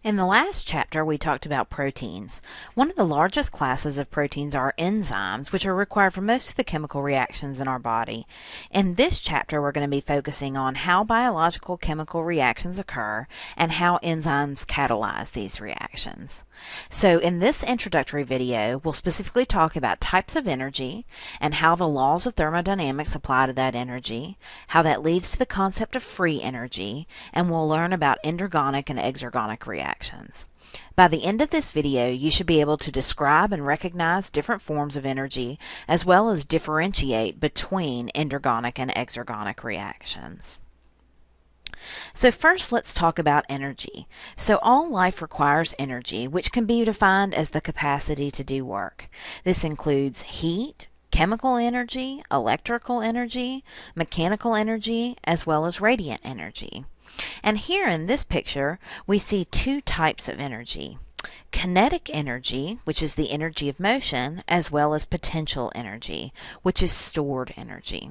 In the last chapter, we talked about proteins. One of the largest classes of proteins are enzymes, which are required for most of the chemical reactions in our body. In this chapter, we're going to be focusing on how biological chemical reactions occur and how enzymes catalyze these reactions. So in this introductory video, we'll specifically talk about types of energy and how the laws of thermodynamics apply to that energy, how that leads to the concept of free energy, and we'll learn about endergonic and exergonic reactions. By the end of this video, you should be able to describe and recognize different forms of energy, as well as differentiate between endergonic and exergonic reactions. So first, let's talk about energy. So all life requires energy, which can be defined as the capacity to do work. This includes heat, chemical energy, electrical energy, mechanical energy, as well as radiant energy. And here in this picture, we see two types of energy. Kinetic energy, which is the energy of motion, as well as potential energy, which is stored energy.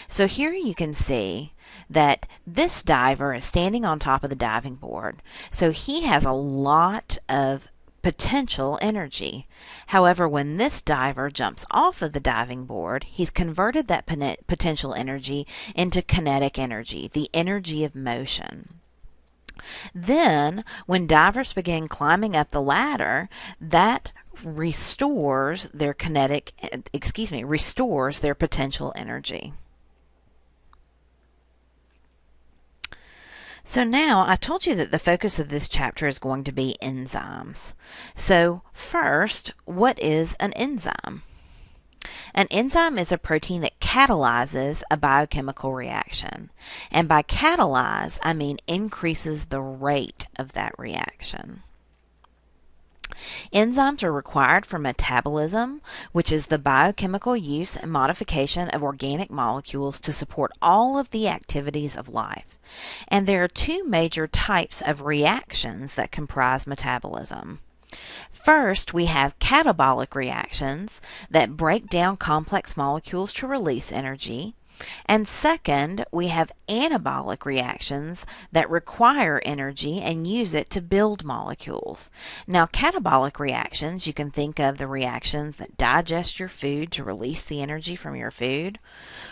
So here you can see that this diver is standing on top of the diving board. So he has a lot of potential energy. However, when this diver jumps off of the diving board, he's converted that potential energy into kinetic energy, the energy of motion. Then, when divers begin climbing up the ladder, that restores their restores their potential energy. So now I told you that the focus of this chapter is going to be enzymes. So first, what is an enzyme? An enzyme is a protein that catalyzes a biochemical reaction. And by catalyze, I mean increases the rate of that reaction. Enzymes are required for metabolism, which is the biochemical use and modification of organic molecules to support all of the activities of life. And there are two major types of reactions that comprise metabolism. First, we have catabolic reactions that break down complex molecules to release energy. And second, we have anabolic reactions that require energy and use it to build molecules. Now, catabolic reactions, you can think of the reactions that digest your food to release the energy from your food,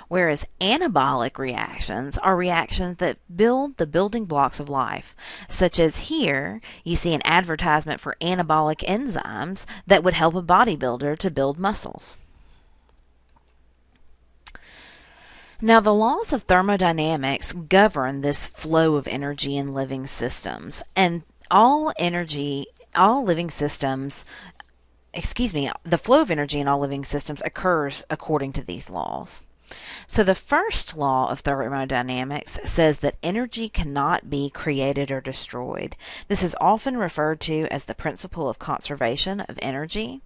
whereas anabolic reactions are reactions that build the building blocks of life, such as here, you see an advertisement for anabolic enzymes that would help a bodybuilder to build muscles. Now, the laws of thermodynamics govern this flow of energy in living systems, and the flow of energy in all living systems occurs according to these laws. So the first law of thermodynamics says that energy cannot be created or destroyed. This is often referred to as the principle of conservation of energy.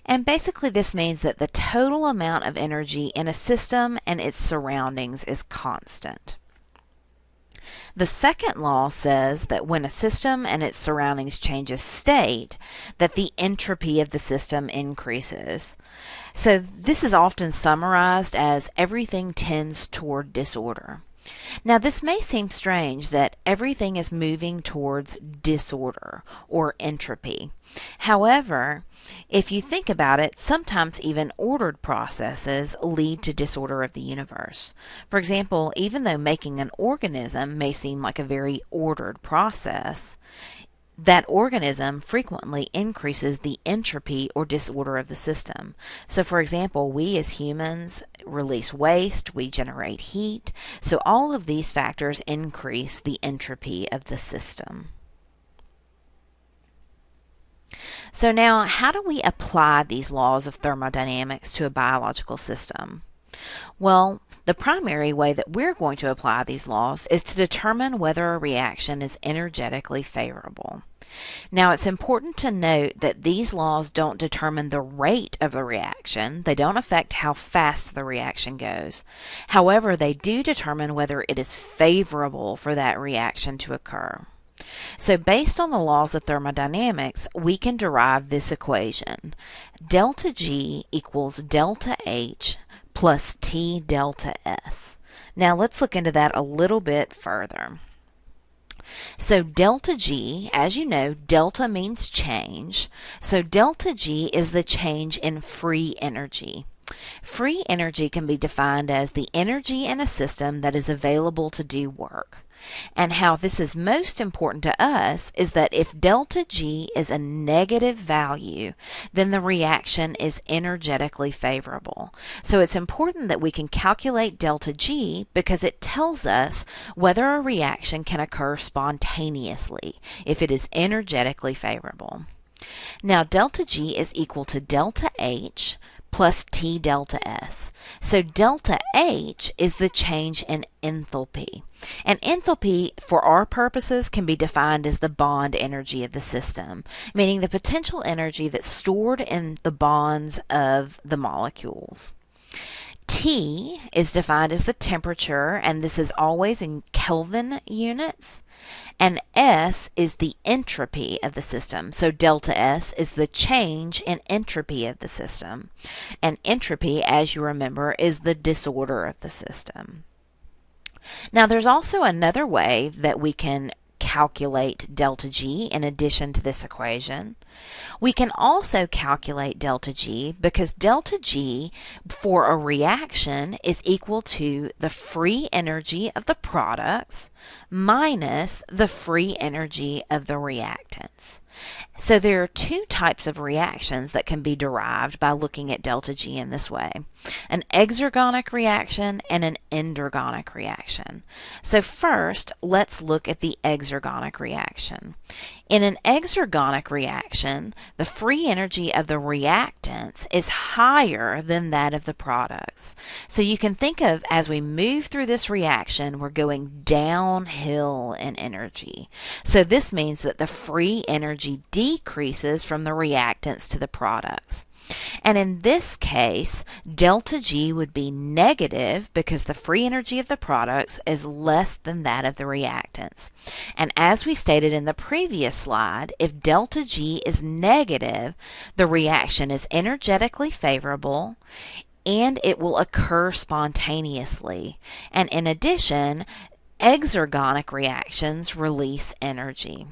And basically this means that the total amount of energy in a system and its surroundings is constant. The second law says that when a system and its surroundings changes state, that the entropy of the system increases. So this is often summarized as everything tends toward disorder. Now, this may seem strange that everything is moving towards disorder or entropy. However, if you think about it, sometimes even ordered processes lead to disorder of the universe. For example, even though making an organism may seem like a very ordered process, that organism frequently increases the entropy or disorder of the system. So for example, we as humans release waste, we generate heat, so all of these factors increase the entropy of the system. So now, how do we apply these laws of thermodynamics to a biological system? Well, the primary way that we're going to apply these laws is to determine whether a reaction is energetically favorable. Now, it's important to note that these laws don't determine the rate of the reaction. They don't affect how fast the reaction goes. However, they do determine whether it is favorable for that reaction to occur. So based on the laws of thermodynamics, we can derive this equation. Delta G equals delta H plus T delta S. Now let's look into that a little bit further. So delta G, as you know, delta means change. So delta G is the change in free energy. Free energy can be defined as the energy in a system that is available to do work. And how this is most important to us is that if delta G is a negative value, then the reaction is energetically favorable. So it's important that we can calculate delta G because it tells us whether a reaction can occur spontaneously if it is energetically favorable. Now delta G is equal to delta H plus T delta S. So delta H is the change in enthalpy. And enthalpy, for our purposes, can be defined as the bond energy of the system, meaning the potential energy that's stored in the bonds of the molecules. T is defined as the temperature, and this is always in Kelvin units. And S is the entropy of the system. So delta S is the change in entropy of the system. And entropy, as you remember, is the disorder of the system. Now there's also another way that we can calculate delta G in addition to this equation. We can also calculate delta G because delta G for a reaction is equal to the free energy of the products minus the free energy of the reactants. So there are two types of reactions that can be derived by looking at delta G in this way: an exergonic reaction and an endergonic reaction. So first, let's look at the exergonic reaction. In an exergonic reaction, the free energy of the reactants is higher than that of the products. So you can think of, as we move through this reaction, we're going downhill in energy. So this means that the free energy decreases from the reactants to the products. And in this case, delta G would be negative because the free energy of the products is less than that of the reactants. And as we stated in the previous slide, if delta G is negative, the reaction is energetically favorable and it will occur spontaneously. And in addition, exergonic reactions release energy.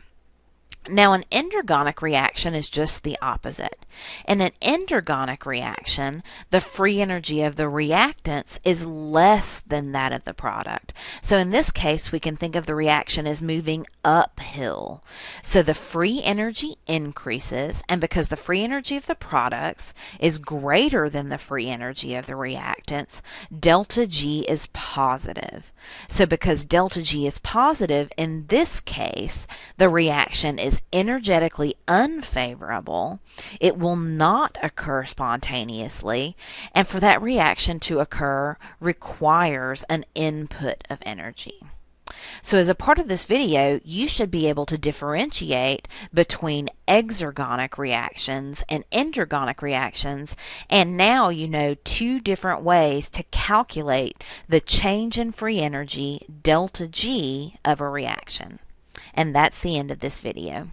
Now, an endergonic reaction is just the opposite. In an endergonic reaction, the free energy of the reactants is less than that of the product. So in this case, we can think of the reaction as moving uphill. So the free energy increases, and because the free energy of the products is greater than the free energy of the reactants, delta G is positive. So because delta G is positive, in this case, the reaction is energetically unfavorable. It will not occur spontaneously, and for that reaction to occur requires an input of energy. So as a part of this video, you should be able to differentiate between exergonic reactions and endergonic reactions, and now you know two different ways to calculate the change in free energy, delta G, of a reaction. And that's the end of this video.